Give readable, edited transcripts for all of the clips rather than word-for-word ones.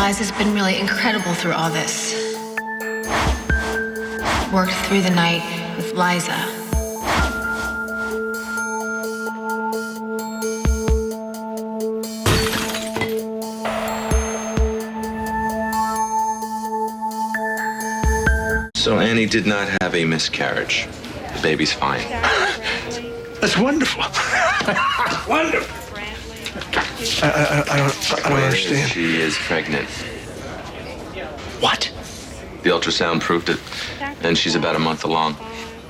Liza's been really incredible through all this. Worked through the night with Liza. So Annie did not have a miscarriage. The baby's fine. That's wonderful. Wonderful. I don't understand. She is pregnant. What? The ultrasound proved it, and she's about a month along.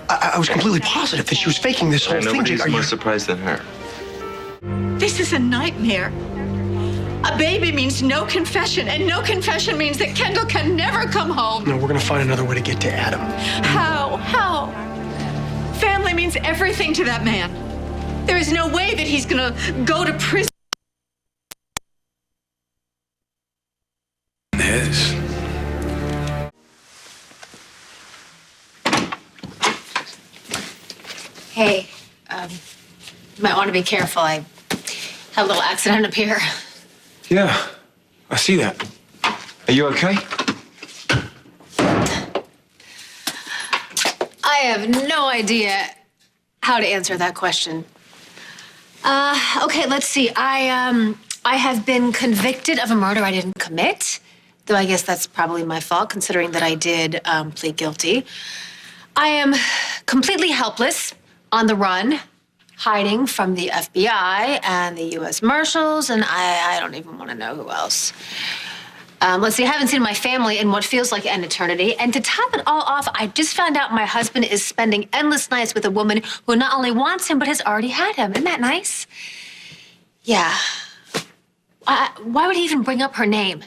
I was completely positive that she was faking this whole thing. Nobody's more surprised than her. This is a nightmare. A baby means no confession, and no confession means that Kendall can never come home. No, we're gonna find another way to get to Adam. How? How? Family means everything to that man. There is no way that he's gonna go to prison. Is. Hey, you might want to be careful. I had a little accident up here. Yeah, I see that. Are you okay? I have no idea how to answer that question. Okay, let's see. I have been convicted of a murder I didn't commit, though I guess that's probably my fault, considering that I did plead guilty. I am completely helpless, on the run, hiding from the FBI and the U.S. Marshals, and I don't even want to know who else. Let's see, I haven't seen my family in what feels like an eternity. And to top it all off, I just found out my husband is spending endless nights with a woman who not only wants him, but has already had him. Isn't that nice? Yeah. Why would he even bring up her name?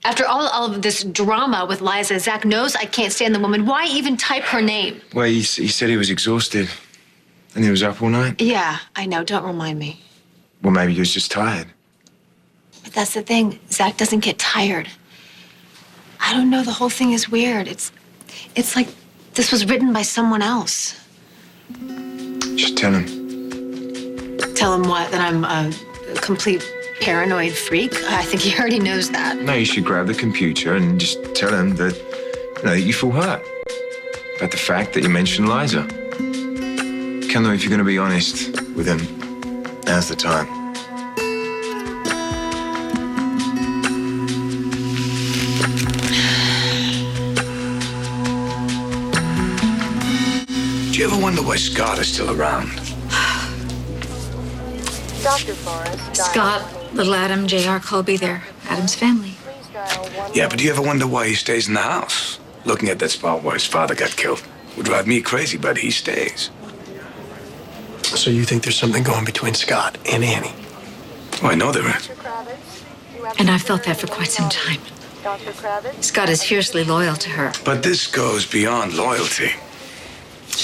After all of this drama with Liza, Zach knows I can't stand the woman. Why even type her name? Well, he said he was exhausted. And he was up all night? Yeah, I know. Don't remind me. Well, maybe he was just tired. But that's the thing. Zach doesn't get tired. I don't know. The whole thing is weird. It's like this was written by someone else. Just tell him. Tell him what? That I'm a complete paranoid freak? I think he already knows that. No, you should grab the computer and just tell him that, that you feel hurt. About the fact that you mentioned Liza. Kendall, if you're going to be honest with him, now's the time. Do you ever wonder why Scott is still around? Scott, little Adam, J.R. Colby, they're Adam's family. Yeah, but do you ever wonder why he stays in the house? Looking at that spot where his father got killed would drive me crazy, but he stays. So you think there's something going between Scott and Annie? Oh, I know there is. And I've felt that for quite some time. Scott is fiercely loyal to her. But this goes beyond loyalty.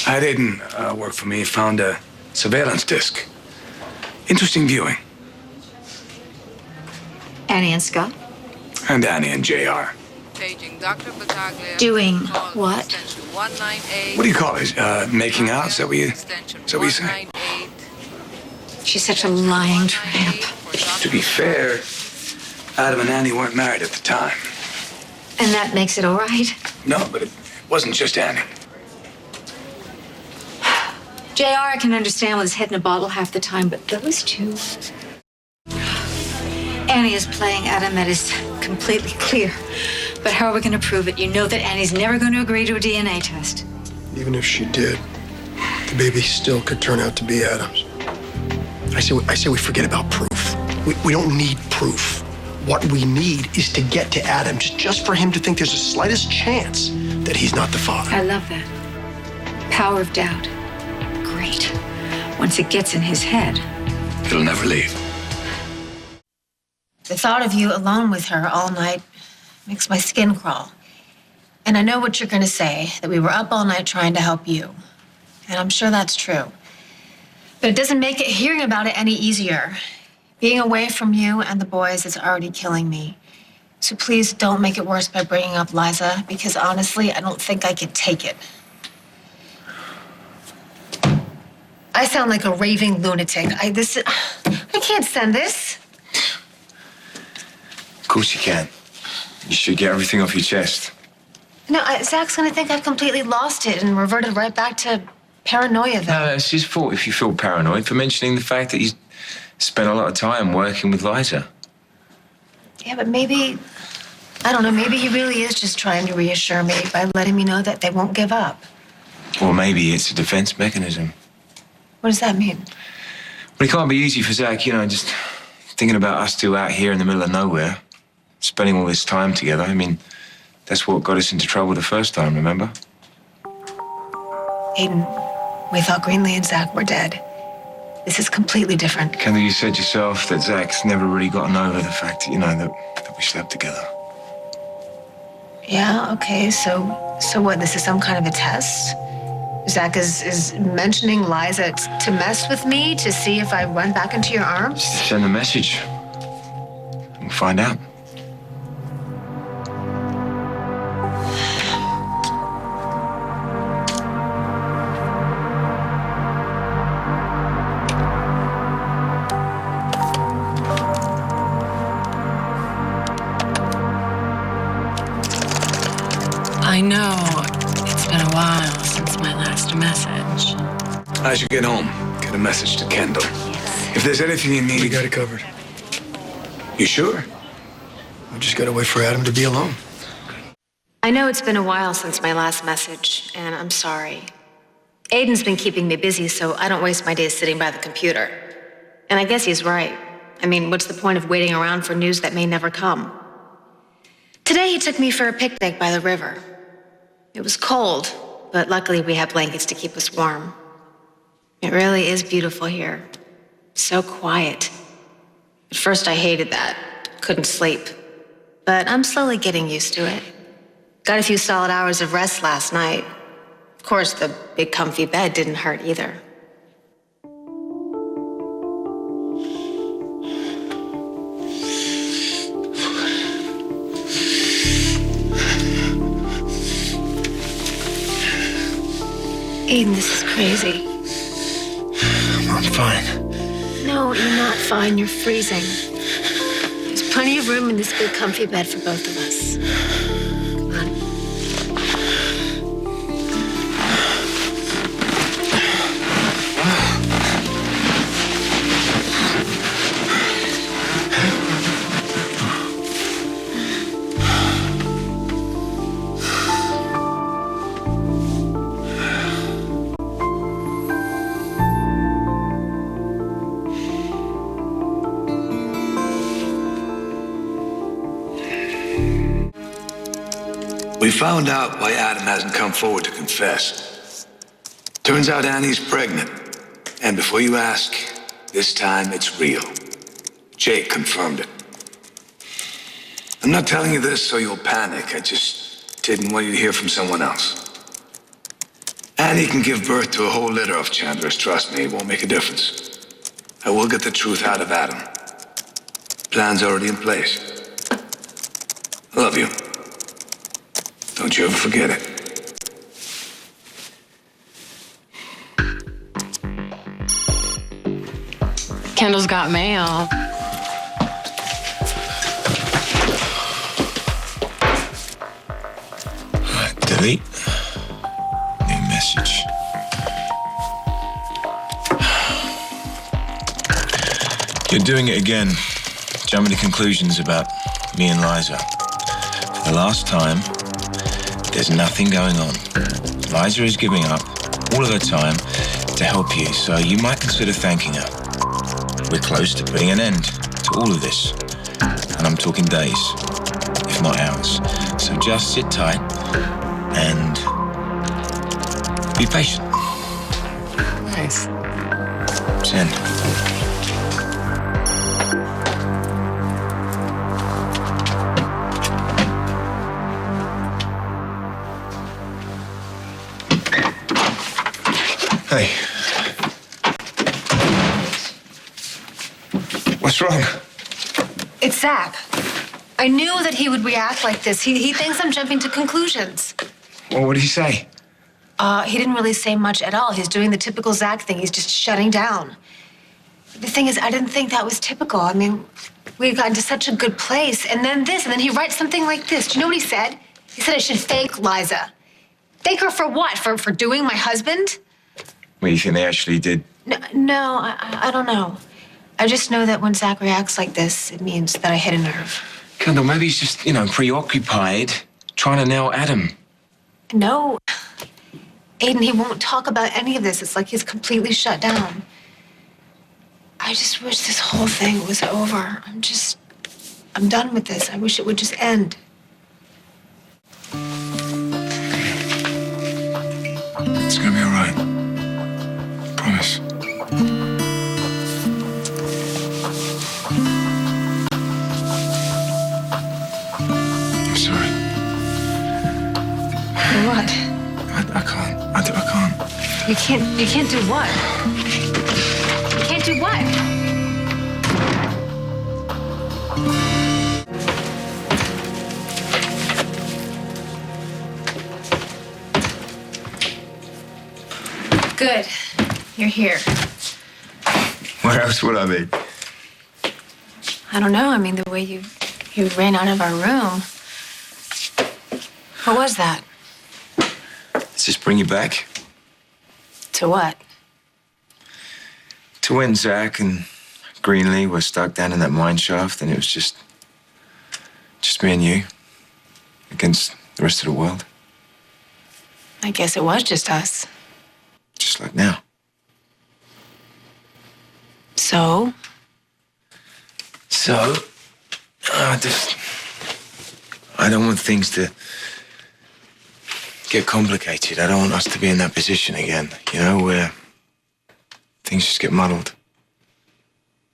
I didn't work for me, found a surveillance disc. Interesting viewing. Annie and Scott? And Annie and J.R. Doing what? What do you call it? Making out? Is that what you say? She's such a lying tramp. To be fair, Adam and Annie weren't married at the time. And that makes it all right? No, but it wasn't just Annie. J.R. I can understand with his head in a bottle half the time, but those two... Annie is playing Adam, that is completely clear. But how are we going to prove it? You know that Annie's never going to agree to a DNA test. Even if she did, the baby still could turn out to be Adam's. I say we forget about proof. We don't need proof. What we need is to get to Adam, just for him to think there's the slightest chance that he's not the father. I love that. Power of doubt. Great. Once it gets in his head. It'll never leave. The thought of you alone with her all night makes my skin crawl. And I know what you're going to say, that we were up all night trying to help you. And I'm sure that's true. But it doesn't make it hearing about it any easier. Being away from you and the boys is already killing me. So please don't make it worse by bringing up Liza, because honestly, I don't think I could take it. I sound like a raving lunatic. I can't send this. Of course you can. You should get everything off your chest. No, Zach's gonna think I've completely lost it and reverted right back to paranoia then. No, it's his fault if you feel paranoid for mentioning the fact that he's spent a lot of time working with Liza. Yeah, but maybe, I don't know, maybe he really is just trying to reassure me by letting me know that they won't give up. Or maybe it's a defense mechanism. What does that mean? But it can't be easy for Zach, just thinking about us two out here in the middle of nowhere, spending all this time together. I mean, that's what got us into trouble the first time, remember? Aiden, we thought Greenlee and Zach were dead. This is completely different. Kendall, you said yourself that Zach's never really gotten over the fact that, that we slept together. Yeah, okay, so what, this is some kind of a test? Zach is mentioning Liza to mess with me, to see if I run back into your arms? Just send a message. We'll find out. I know it's been a while since my last message. I should get home. Get a message to Kendall. If there's anything you need... We got it covered. You sure? We just gotta wait for Adam to be alone. I know it's been a while since my last message, and I'm sorry. Aiden's been keeping me busy, so I don't waste my days sitting by the computer. And I guess he's right. I mean, what's the point of waiting around for news that may never come? Today he took me for a picnic by the river. It was cold, but luckily we had blankets to keep us warm. It really is beautiful here. So quiet. At first I hated that. Couldn't sleep. But I'm slowly getting used to it. Got a few solid hours of rest last night. Of course, the big comfy bed didn't hurt either. Aiden, this is crazy. I'm fine. No, you're not fine. You're freezing. There's plenty of room in this big comfy bed for both of us. Come on. We found out why Adam hasn't come forward to confess. Turns out Annie's pregnant. And before you ask, this time it's real. Jake confirmed it. I'm not telling you this so you'll panic. I just didn't want you to hear from someone else. Annie can give birth to a whole litter of Chandlers. Trust me, it won't make a difference. I will get the truth out of Adam. Plan's already in place. I love you. Don't you ever forget it. Kendall's got mail. Delete. New message. You're doing it again. Jumping to conclusions about me and Liza. For the last time, there's nothing going on. Liza is giving up all of her time to help you, so you might consider thanking her. We're close to putting an end to all of this. And I'm talking days, if not hours. So just sit tight and be patient. Nice. Send. Hey. What's wrong? It's Zach. I knew that he would react like this. He thinks I'm jumping to conclusions. Well, what did he say? He didn't really say much at all. He's doing the typical Zach thing. He's just shutting down. The thing is, I didn't think that was typical. I mean, we had gotten to such a good place. And then this, and then he writes something like this. Do you know what he said? He said I should fake Liza. Fake her for what? For doing my husband? Well, you think they actually did? No, I don't know. I just know that when Zach reacts like this, it means that I hit a nerve. Kendall, maybe he's just, preoccupied, trying to nail Adam. No. Aiden, he won't talk about any of this. It's like he's completely shut down. I just wish this whole thing was over. I'm done with this. I wish it would just end. It's gonna be all right. Promise. I'm sorry. What? I can't. I can't. You can't do what? You can't do what? Good. You're here. Where else would I be? I don't know. I mean, the way you ran out of our room. What was that? Does this bring you back? To what? To when Zach and Greenlee were stuck down in that mine shaft, and it was just me and you against the rest of the world. I guess it was just us. Just like now. So? So, I don't want things to get complicated. I don't want us to be in that position again, where things just get muddled.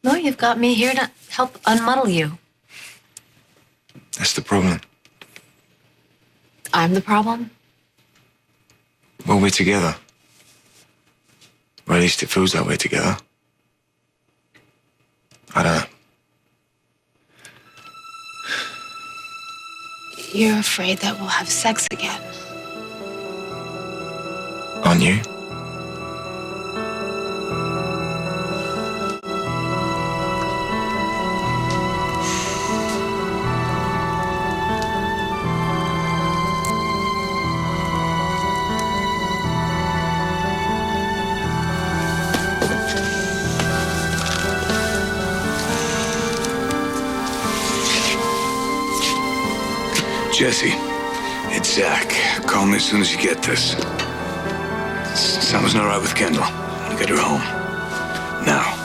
No, you've got me here to help unmuddle you. That's the problem. I'm the problem? Well, we're together. Or at least it feels like we're together. I don't know. You're afraid that we'll have sex again. Aren't you? Jesse, it's Zach. Call me as soon as you get this. Something's not right with Kendall. I gotta get her home. Now.